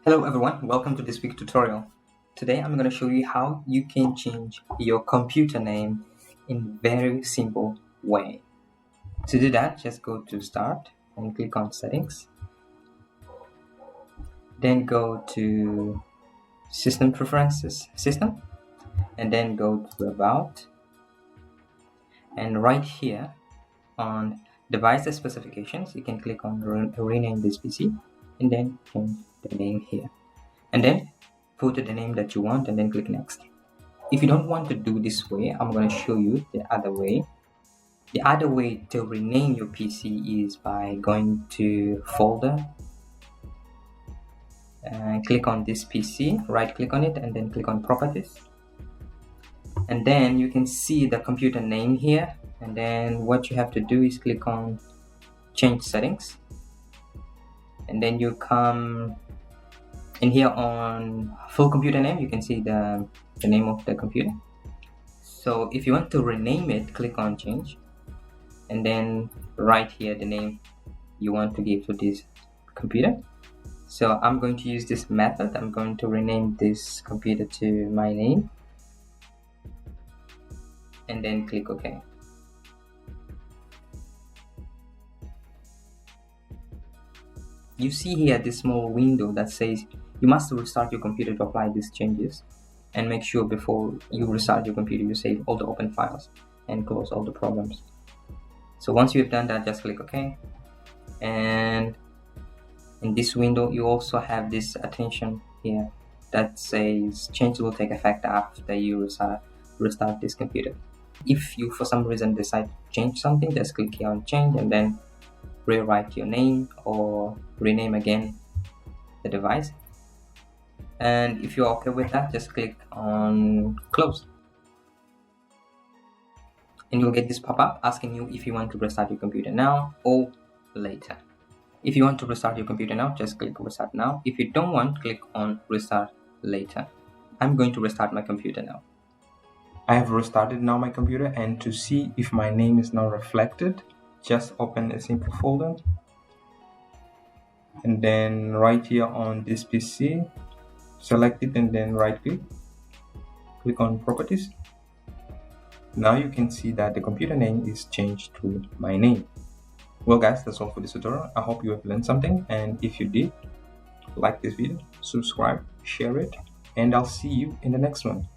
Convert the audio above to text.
Hello everyone, welcome to this week's tutorial. Today I'm going to show you how you can change your computer name in very simple way. To do that, just go to Start and click on Settings. Then go to System Preferences, System, and then go to About. And right here on Device Specifications, you can click on Rename this PC and then change the name here. And then put the name that you want and then click Next. If you don't want to do this way, I'm going to show you the other way. The other way to rename your PC is by going to Folder, click on this PC, right click on it and then click on Properties. And then you can see the computer name here, and then what you have to do is click on Change Settings, and then you come in here on full computer name. You can see the name of the computer. So if you want to rename it, click on Change, and then right here the name you want to give to this computer. So I'm going to use this method. I'm going to rename this computer to my name and then click OK. You see here this small window that says you must restart your computer to apply these changes, and make sure before you restart your computer you save all the open files and close all the programs. So once you've done that, just click OK. And in this window you also have this attention here that says change will take effect after you restart this computer. If you for some reason decide to change something, just click here on Change and then rewrite your name or rename again the device. And if you're okay with that, just click on Close, and you'll get this pop-up asking you if you want to restart your computer now or later. If you want to restart your computer now, just click Restart Now. If you don't want, click on Restart Later. I'm going to restart my computer now. I have restarted now my computer, and to see if my name is now reflected, just open a simple folder and then right here on this PC, select it and then right click on Properties. Now you can see that the computer name is changed to my name. Well guys, that's all for this tutorial. I hope you have learned something, and if you did, like this video, subscribe, share it, and I'll see you in the next one.